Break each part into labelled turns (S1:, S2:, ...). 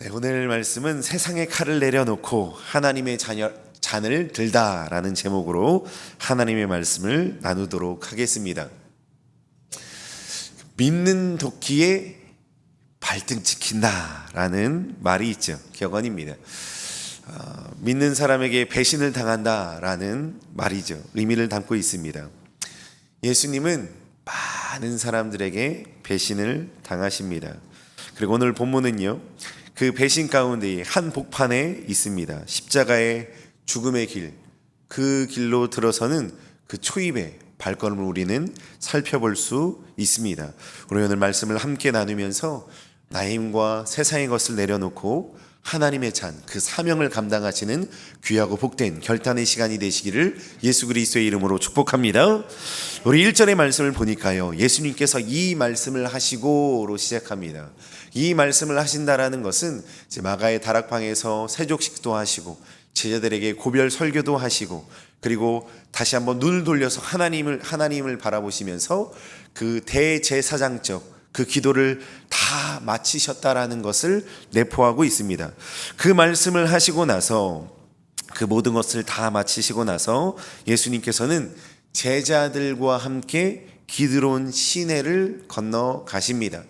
S1: 네, 오늘 말씀은 세상의 칼을 내려놓고 하나님의 잔을 들다라는 제목으로 하나님의 말씀을 나누도록 하겠습니다. 믿는 도끼에 발등 찍힌다라는 말이 있죠. 격언입니다. 믿는 사람에게 배신을 당한다라는 말이죠. 의미를 담고 있습니다. 예수님은 많은 사람들에게 배신을 당하십니다. 그리고 오늘 본문은요, 그 배신 가운데 한 복판에 있습니다. 십자가의 죽음의 길, 그 길로 들어서는 그 초입의 발걸음을 우리는 살펴볼 수 있습니다. 우리 오늘 말씀을 함께 나누면서 나의 힘과 세상의 것을 내려놓고 하나님의 잔, 그 사명을 감당하시는 귀하고 복된 결단의 시간이 되시기를 예수 그리스도의 이름으로 축복합니다. 우리 1절의 말씀을 보니까요, 예수님께서 이 말씀을 하시고로 시작합니다. 이 말씀을 하신다라는 것은 이제 마가의 다락방에서 세족식도 하시고 제자들에게 고별 설교도 하시고, 그리고 다시 한번 눈을 돌려서 하나님을 바라보시면서 그 대제사장적 그 기도를 다 마치셨다라는 것을 내포하고 있습니다. 그 말씀을 하시고 나서, 그 모든 것을 다 마치시고 나서 예수님께서는 제자들과 함께 기드론 시내를 건너가십니다.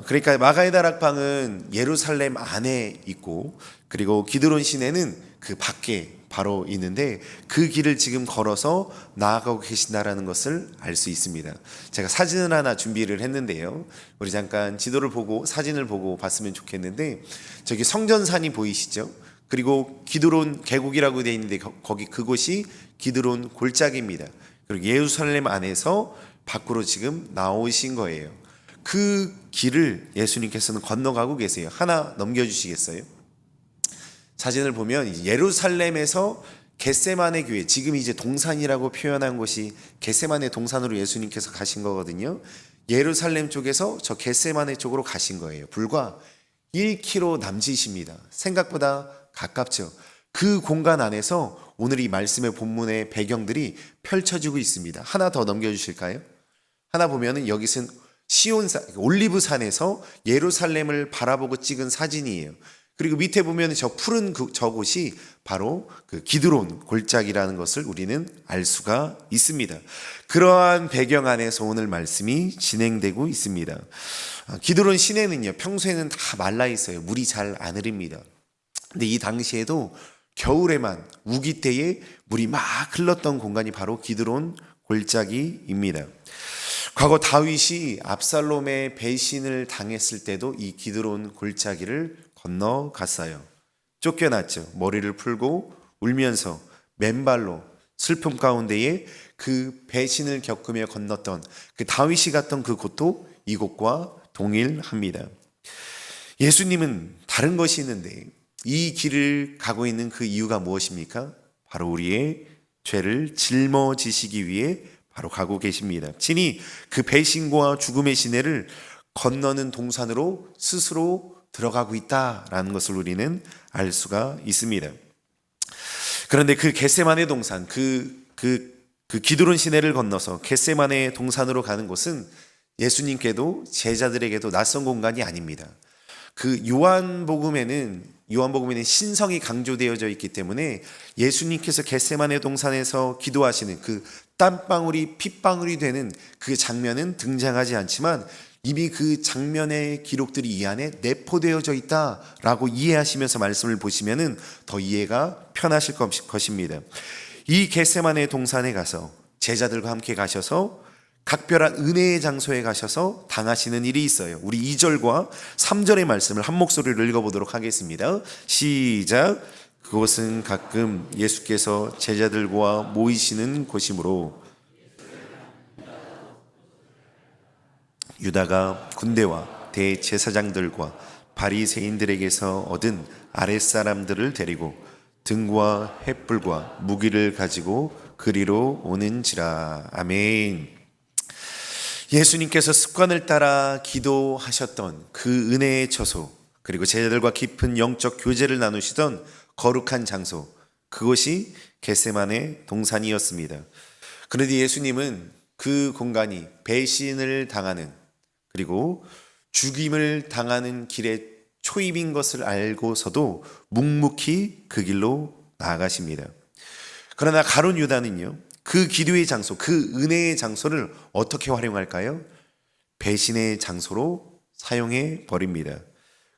S1: 그러니까 마가의 다락방은 예루살렘 안에 있고, 그리고 기드론 시내는 그 밖에 바로 있는데, 그 길을 지금 걸어서 나아가고 계신다라는 것을 알 수 있습니다. 제가 사진을 하나 준비를 했는데요, 우리 잠깐 지도를 보고 사진을 보고 봤으면 좋겠는데, 저기 성전산이 보이시죠? 그리고 기드론 계곡이라고 되어 있는데 거기 그곳이 기드론 골짜기입니다. 그리고 예루살렘 안에서 밖으로 지금 나오신 거예요. 그 길을 예수님께서는 건너가고 계세요. 하나 넘겨주시겠어요? 사진을 보면 예루살렘에서 겟세마네 교회, 지금 이제 동산이라고 표현한 곳이 겟세마네 동산으로 예수님께서 가신 거거든요. 예루살렘 쪽에서 저 겟세마네 쪽으로 가신 거예요. 불과 1km 남짓입니다. 생각보다 가깝죠. 그 공간 안에서 오늘 이 말씀의 본문의 배경들이 펼쳐지고 있습니다. 하나 더 넘겨주실까요? 하나 보면은 여기서는 시온산, 올리브산에서 예루살렘을 바라보고 찍은 사진이에요. 그리고 밑에 보면 저 푸른 저곳이 바로 그 기드론 골짜기라는 것을 우리는 알 수가 있습니다. 그러한 배경 안에서 오늘 말씀이 진행되고 있습니다. 기드론 시내는요, 평소에는 다 말라 있어요. 물이 잘 안 흐릅니다. 근데 이 당시에도 겨울에만 우기 때에 물이 막 흘렀던 공간이 바로 기드론 골짜기입니다. 과거 다윗이 압살롬의 배신을 당했을 때도 이 기드론 골짜기를 건너갔어요. 쫓겨났죠. 머리를 풀고 울면서 맨발로 슬픔 가운데에 그 배신을 겪으며 건넜던 그 다윗이 갔던 그 곳도 이곳과 동일합니다. 예수님은 다른 것이 있는데 이 길을 가고 있는 그 이유가 무엇입니까? 바로 우리의 죄를 짊어지시기 위해 바로 가고 계십니다. 친히 그 배신과 죽음의 시내를 건너는 동산으로 스스로 들어가고 있다라는 것을 우리는 알 수가 있습니다. 그런데 그 겟세마네 동산, 그 기드론 시내를 건너서 겟세마네 동산으로 가는 곳은 예수님께도 제자들에게도 낯선 공간이 아닙니다. 그 요한복음에는 신성이 강조되어져 있기 때문에 예수님께서 겟세마네 동산에서 기도하시는 그 땀방울이 핏방울이 되는 그 장면은 등장하지 않지만 이미 그 장면의 기록들이 이 안에 내포되어져 있다라고 이해하시면서 말씀을 보시면은 더 이해가 편하실 것입니다. 이 겟세마네 동산에 가서 제자들과 함께 가셔서 각별한 은혜의 장소에 가셔서 당하시는 일이 있어요. 우리 2절과 3절의 말씀을 한 목소리로 읽어보도록 하겠습니다. 시작. 그곳은 가끔 예수께서 제자들과 모이시는 곳이므로 유다가 군대와 대제사장들과 바리새인들에게서 얻은 아랫사람들을 데리고 등과 횃불과 무기를 가지고 그리로 오는지라. 아멘. 예수님께서 습관을 따라 기도하셨던 그 은혜의 처소, 그리고 제자들과 깊은 영적 교제를 나누시던 거룩한 장소, 그곳이 겟세마네 동산이었습니다. 그런데 예수님은 그 공간이 배신을 당하는, 그리고 죽임을 당하는 길의 초입인 것을 알고서도 묵묵히 그 길로 나아가십니다. 그러나 가룟 유다는요, 그 기도의 장소, 그 은혜의 장소를 어떻게 활용할까요? 배신의 장소로 사용해 버립니다.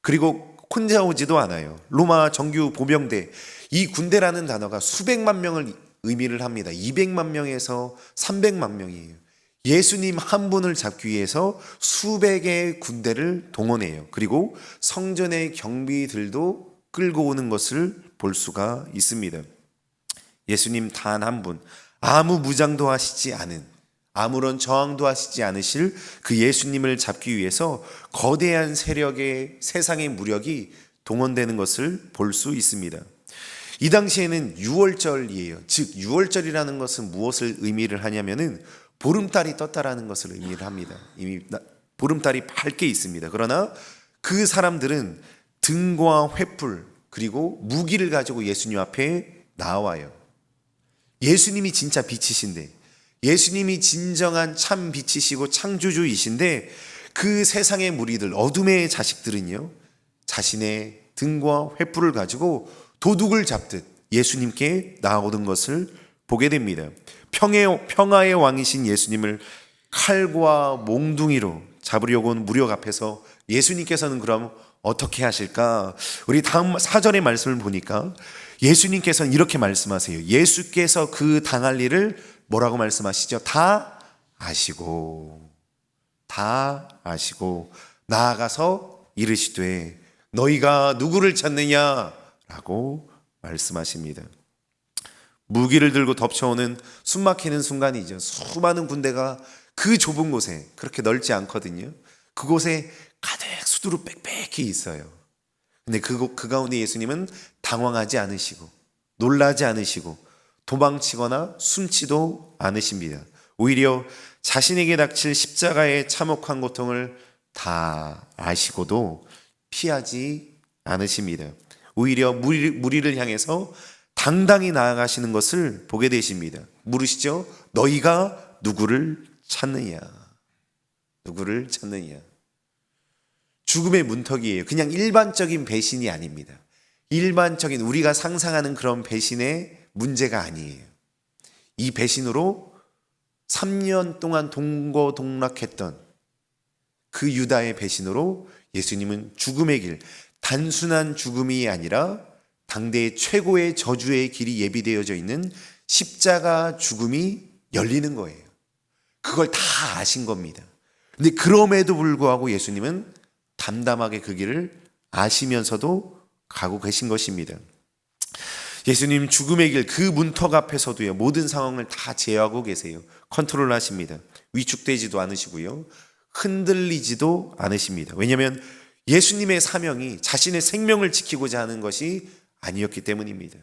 S1: 그리고 혼자 오지도 않아요. 로마 정규 보병대, 이 군대라는 단어가 수백만 명을 의미를 합니다. 200만 명에서 300만 명이에요. 예수님 한 분을 잡기 위해서 수백의 군대를 동원해요. 그리고 성전의 경비들도 끌고 오는 것을 볼 수가 있습니다. 예수님 단 한 분, 아무 무장도 하시지 않은, 아무런 저항도 하시지 않으실 그 예수님을 잡기 위해서 거대한 세력의 세상의 무력이 동원되는 것을 볼 수 있습니다. 이 당시에는 유월절이에요. 즉 유월절이라는 것은 무엇을 의미를 하냐면은 보름달이 떴다라는 것을 의미를 합니다. 이미 보름달이 밝게 있습니다. 그러나 그 사람들은 등과 횃불 그리고 무기를 가지고 예수님 앞에 나와요. 예수님이 진짜 빛이신데, 예수님이 진정한 참 빛이시고 창조주이신데, 그 세상의 무리들, 어둠의 자식들은요, 자신의 등과 횃불을 가지고 도둑을 잡듯 예수님께 나오는 것을 보게 됩니다. 평화의 왕이신 예수님을 칼과 몽둥이로 잡으려고 온 무력 앞에서 예수님께서는 그럼 어떻게 하실까? 우리 다음 4절의 말씀을 보니까 예수님께서는 이렇게 말씀하세요. 예수께서 그 당할 일을 뭐라고 말씀하시죠? 다 아시고 나아가서 이르시되 너희가 누구를 찾느냐라고 말씀하십니다. 무기를 들고 덮쳐오는 숨막히는 순간이죠. 수많은 군대가 그 좁은 곳에, 그렇게 넓지 않거든요, 그곳에 가득 수두룩 빽빽히 있어요. 근데 그 가운데 예수님은 당황하지 않으시고 놀라지 않으시고 도망치거나 숨지도 않으십니다. 오히려 자신에게 닥칠 십자가의 참혹한 고통을 다 아시고도 피하지 않으십니다. 오히려 무리를 향해서 당당히 나아가시는 것을 보게 되십니다. 물으시죠? 너희가 누구를 찾느냐? 누구를 찾느냐? 죽음의 문턱이에요. 그냥 일반적인 배신이 아닙니다. 일반적인 우리가 상상하는 그런 배신의 문제가 아니에요. 이 배신으로 3년 동안 동거동락했던 그 유다의 배신으로 예수님은 죽음의 길, 단순한 죽음이 아니라 당대의 최고의 저주의 길이 예비되어져 있는 십자가 죽음이 열리는 거예요. 그걸 다 아신 겁니다. 근데 그럼에도 불구하고 예수님은 담담하게 그 길을 아시면서도 가고 계신 것입니다. 예수님 죽음의 길, 그 문턱 앞에서도요, 모든 상황을 다 제어하고 계세요. 컨트롤 하십니다. 위축되지도 않으시고요, 흔들리지도 않으십니다. 왜냐하면 예수님의 사명이 자신의 생명을 지키고자 하는 것이 아니었기 때문입니다.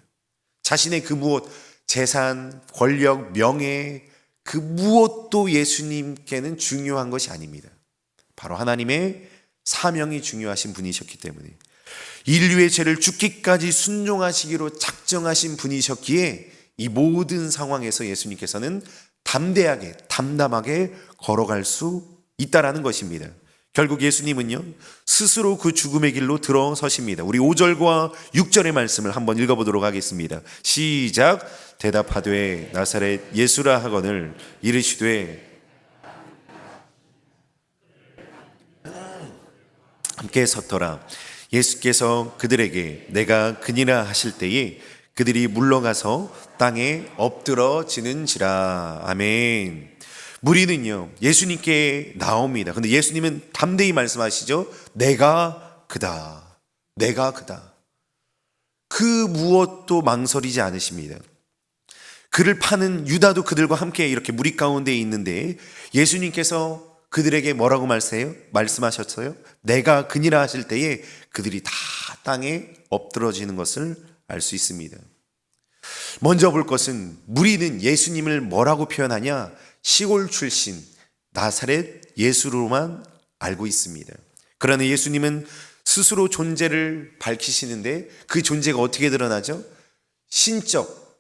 S1: 자신의 그 무엇, 재산, 권력, 명예, 그 무엇도 예수님께는 중요한 것이 아닙니다. 바로 하나님의 사명이 중요하신 분이셨기 때문에, 인류의 죄를 죽기까지 순종하시기로 작정하신 분이셨기에 이 모든 상황에서 예수님께서는 담대하게, 담담하게 걸어갈 수 있다라는 것입니다. 결국 예수님은요, 스스로 그 죽음의 길로 들어서십니다. 우리 5절과 6절의 말씀을 한번 읽어보도록 하겠습니다. 시작. 대답하되 나사렛 예수라 하거늘 이르시되, 함께 섰더라. 예수께서 그들에게 내가 그니라 하실 때에 그들이 물러가서 땅에 엎드러지는지라. 아멘. 무리는요, 예수님께 나옵니다. 근데 예수님은 담대히 말씀하시죠. 내가 그다. 내가 그다. 그 무엇도 망설이지 않으십니다. 그를 파는 유다도 그들과 함께 이렇게 무리 가운데 있는데 예수님께서 그들에게 뭐라고 말씀하셨어요? 내가 그니라 하실 때에 그들이 다 땅에 엎드러지는 것을 알 수 있습니다. 먼저 볼 것은, 무리는 예수님을 뭐라고 표현하냐? 시골 출신 나사렛 예수로만 알고 있습니다. 그러나 예수님은 스스로 존재를 밝히시는데 그 존재가 어떻게 드러나죠? 신적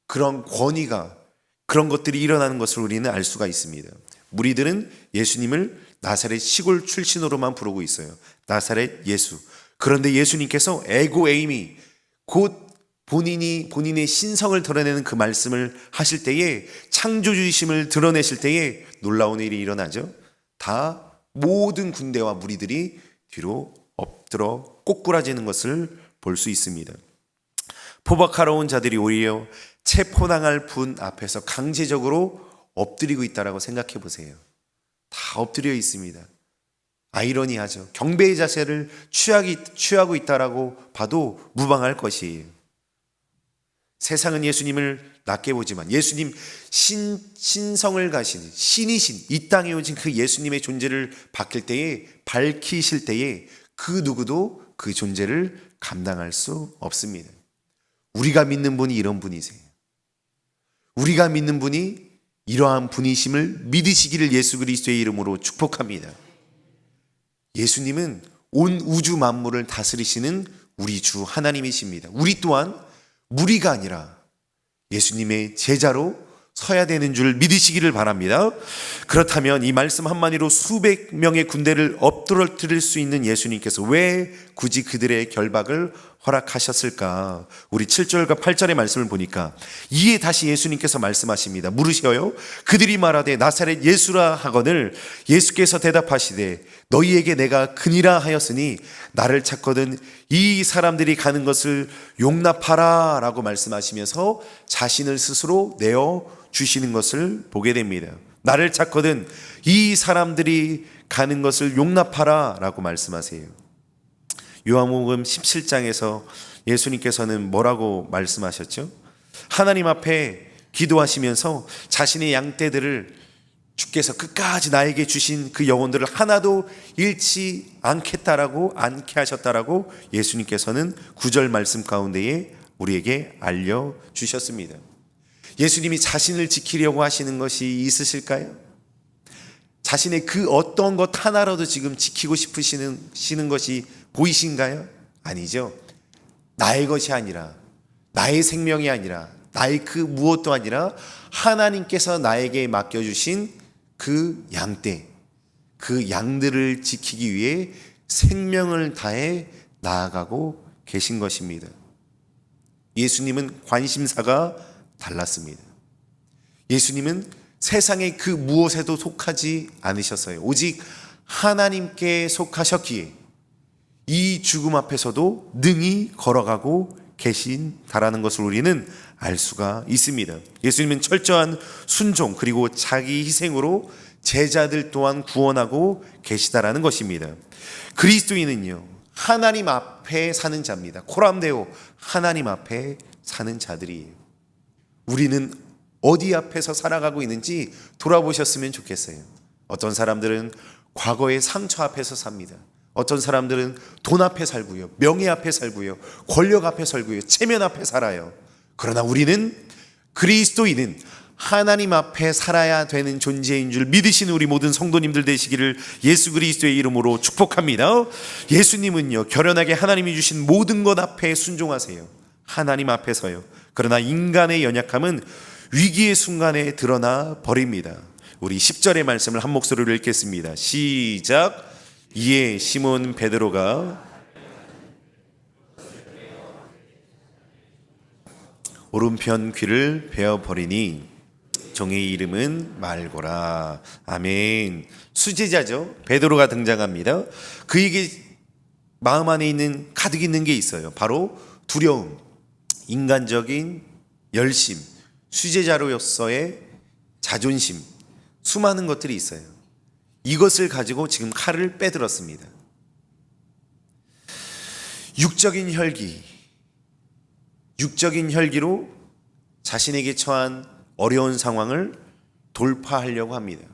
S1: 그런 권위가, 그런 것들이 일어나는 것을 우리는 알 수가 있습니다. 무리들은 예수님을 나사렛 시골 출신으로만 부르고 있어요. 나사렛 예수. 그런데 예수님께서 에고 에이미, 곧 본인의 신성을 드러내는 그 말씀을 하실 때에, 창조주이심을 드러내실 때에 놀라운 일이 일어나죠. 다 모든 군대와 무리들이 뒤로 엎드러 꼬꾸라지는 것을 볼 수 있습니다. 포박하러 온 자들이 오히려 체포당할 분 앞에서 강제적으로 엎드리고 있다라고 생각해 보세요. 다 엎드려 있습니다. 아이러니하죠. 경배의 자세를 취하고 있다라고 봐도 무방할 것이에요. 세상은 예수님을 낮게 보지만 예수님 신성을 가신 신이신 이 땅에 오신 그 예수님의 존재를 밝히실 때에 그 누구도 그 존재를 감당할 수 없습니다. 우리가 믿는 분이 이런 분이세요. 우리가 믿는 분이 이러한 분이심을 믿으시기를 예수 그리스도의 이름으로 축복합니다. 예수님은 온 우주 만물을 다스리시는 우리 주 하나님이십니다. 우리 또한 무리가 아니라 예수님의 제자로 서야 되는 줄 믿으시기를 바랍니다. 그렇다면 이 말씀 한마디로 수백 명의 군대를 엎드러뜨릴 수 있는 예수님께서 왜 굳이 그들의 결박을 허락하셨을까? 우리 7절과 8절의 말씀을 보니까 이에 다시 예수님께서 말씀하십니다. 물으셔요. 그들이 말하되 나사렛 예수라 하거늘 예수께서 대답하시되 너희에게 내가 그니라 하였으니 나를 찾거든 이 사람들이 가는 것을 용납하라 라고 말씀하시면서 자신을 스스로 내어 주시는 것을 보게 됩니다. 나를 찾거든 이 사람들이 가는 것을 용납하라 라고 말씀하세요. 요한복음 17장에서 예수님께서는 뭐라고 말씀하셨죠? 하나님 앞에 기도하시면서 자신의 양떼들을 주께서 끝까지 나에게 주신 그 영혼들을 하나도 잃지 않게 하셨다라고 예수님께서는 9절 말씀 가운데에 우리에게 알려주셨습니다. 예수님이 자신을 지키려고 하시는 것이 있으실까요? 자신의 그 어떤 것 하나라도 지금 지키고 싶으시는 것이 보이신가요? 아니죠. 나의 것이 아니라, 나의 생명이 아니라, 나의 그 무엇도 아니라 하나님께서 나에게 맡겨주신 그 양떼, 그 양들을 지키기 위해 생명을 다해 나아가고 계신 것입니다. 예수님은 관심사가 달랐습니다. 예수님은 세상의 그 무엇에도 속하지 않으셨어요. 오직 하나님께 속하셨기에 이 죽음 앞에서도 능히 걸어가고 계신다라는 것을 우리는 알 수가 있습니다. 예수님은 철저한 순종 그리고 자기 희생으로 제자들 또한 구원하고 계시다라는 것입니다. 그리스도인은요, 하나님 앞에 사는 자입니다. 코람데오, 하나님 앞에 사는 자들이에요. 우리는 어디 앞에서 살아가고 있는지 돌아보셨으면 좋겠어요. 어떤 사람들은 과거의 상처 앞에서 삽니다. 어떤 사람들은 돈 앞에 살고요, 명예 앞에 살고요, 권력 앞에 살고요, 체면 앞에 살아요. 그러나 우리는 그리스도인은 하나님 앞에 살아야 되는 존재인 줄 믿으시는 우리 모든 성도님들 되시기를 예수 그리스도의 이름으로 축복합니다. 예수님은요, 결연하게 하나님이 주신 모든 것 앞에 순종하세요. 하나님 앞에서요. 그러나 인간의 연약함은 위기의 순간에 드러나 버립니다. 우리 10절의 말씀을 한 목소리로 읽겠습니다. 시작. 이에 시몬 베드로가 오른편 귀를 베어버리니 종의 이름은 말고라. 아멘. 수제자죠. 베드로가 등장합니다. 그에게 마음 안에 가득 있는 게 있어요. 바로 두려움, 인간적인 열심, 수제자로서의 자존심, 수많은 것들이 있어요. 이것을 가지고 지금 칼을 빼들었습니다. 육적인 혈기로 자신에게 처한 어려운 상황을 돌파하려고 합니다.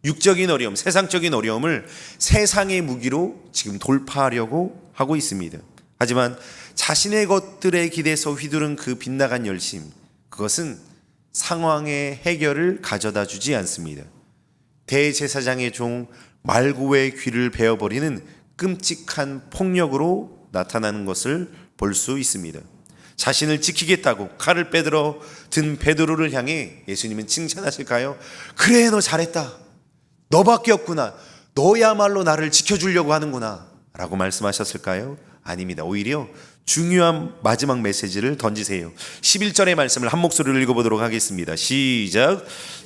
S1: 육적인 어려움, 세상적인 어려움을 세상의 무기로 지금 돌파하려고 하고 있습니다. 하지만 자신의 것들에 기대서 휘두른 그 빗나간 열심, 그것은 상황의 해결을 가져다 주지 않습니다. 대제사장의 종 말고의 귀를 베어버리는 끔찍한 폭력으로 나타나는 것을 볼 수 있습니다. 자신을 지키겠다고 칼을 빼들어 든 베드로를 향해 예수님은 칭찬하실까요? 그래, 너 잘했다. 너밖에 없구나. 너야말로 나를 지켜주려고 하는구나. 라고 말씀하셨을까요? 아닙니다. 오히려 중요한 마지막 메시지를 던지세요. 11절의 말씀을 한 목소리로 읽어보도록 하겠습니다. 시작.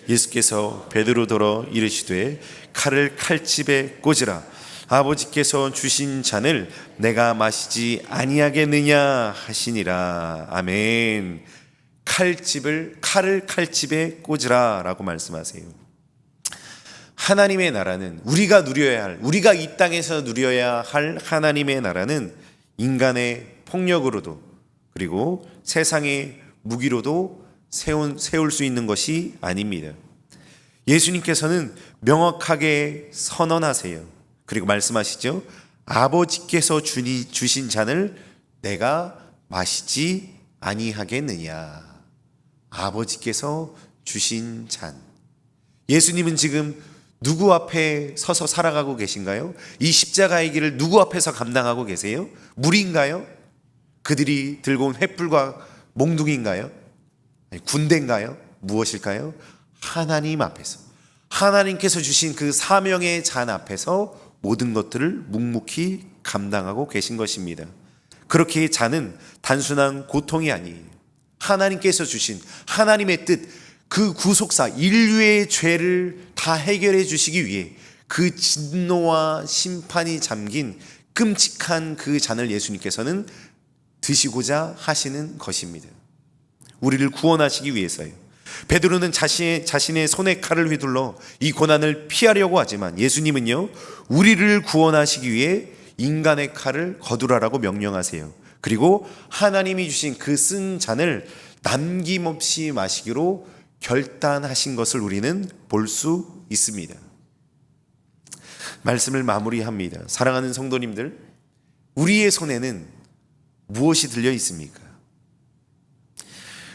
S1: 예수께서 베드로더러 이르시되 칼을 칼집에 꽂으라. 아버지께서 주신 잔을 내가 마시지 아니하겠느냐 하시니라. 아멘. 칼을 칼집에 꽂으라 라고 말씀하세요. 하나님의 나라는 우리가 이 땅에서 누려야 할 하나님의 나라는 인간의 폭력으로도 그리고 세상의 무기로도 세울 수 있는 것이 아닙니다. 예수님께서는 명확하게 선언하세요. 그리고 말씀하시죠. 아버지께서 주신 잔을 내가 마시지 아니하겠느냐. 아버지께서 주신 잔. 예수님은 지금 누구 앞에 서서 살아가고 계신가요? 이 십자가의 길을 누구 앞에서 감당하고 계세요? 무리인가요? 그들이 들고 온 횃불과 몽둥이인가요? 아니, 군대인가요? 무엇일까요? 하나님 앞에서, 하나님께서 주신 그 사명의 잔 앞에서 모든 것들을 묵묵히 감당하고 계신 것입니다. 그렇게 잔은 단순한 고통이 아니에요. 하나님께서 주신 하나님의 뜻, 그 구속사, 인류의 죄를 다 해결해 주시기 위해 그 진노와 심판이 잠긴 끔찍한 그 잔을 예수님께서는 드시고자 하시는 것입니다. 우리를 구원하시기 위해서요. 베드로는 자신의 손에 칼을 휘둘러 이 고난을 피하려고 하지만 예수님은요, 우리를 구원하시기 위해 인간의 칼을 거두라라고 명령하세요. 그리고 하나님이 주신 그 쓴 잔을 남김없이 마시기로 결단하신 것을 우리는 볼 수 있습니다. 말씀을 마무리합니다. 사랑하는 성도님들, 우리의 손에는 무엇이 들려 있습니까?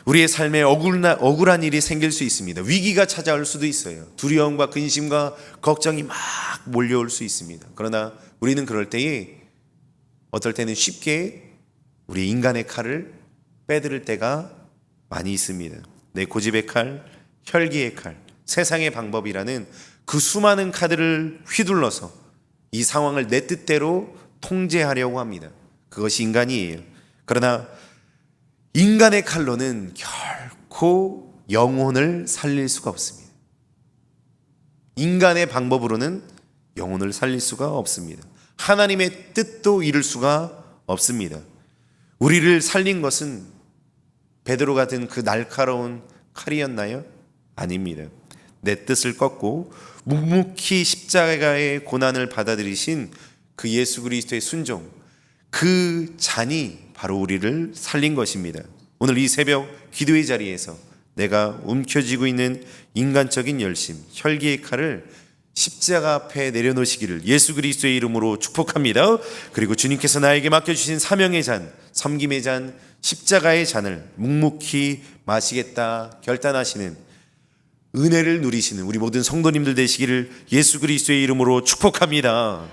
S1: 우리의 삶에 억울한 일이 생길 수 있습니다. 위기가 찾아올 수도 있어요. 두려움과 근심과 걱정이 막 몰려올 수 있습니다. 그러나 우리는 그럴 때에 어떨 때는 쉽게 우리 인간의 칼을 빼들을 때가 많이 있습니다. 내 고집의 칼, 혈기의 칼, 세상의 방법이라는 그 수많은 카드를 휘둘러서 이 상황을 내 뜻대로 통제하려고 합니다. 그것이 인간이에요. 그러나 인간의 칼로는 결코 영혼을 살릴 수가 없습니다. 인간의 방법으로는 영혼을 살릴 수가 없습니다. 하나님의 뜻도 이룰 수가 없습니다. 우리를 살린 것은 베드로가 든 그 날카로운 칼이었나요? 아닙니다. 내 뜻을 꺾고 묵묵히 십자가의 고난을 받아들이신 그 예수 그리스도의 순종, 그 잔이 바로 우리를 살린 것입니다. 오늘 이 새벽 기도의 자리에서 내가 움켜쥐고 있는 인간적인 열심, 혈기의 칼을 십자가 앞에 내려놓으시기를 예수 그리스도의 이름으로 축복합니다. 그리고 주님께서 나에게 맡겨주신 사명의 잔, 섬김의 잔, 십자가의 잔을 묵묵히 마시겠다 결단하시는 은혜를 누리시는 우리 모든 성도님들 되시기를 예수 그리스도의 이름으로 축복합니다.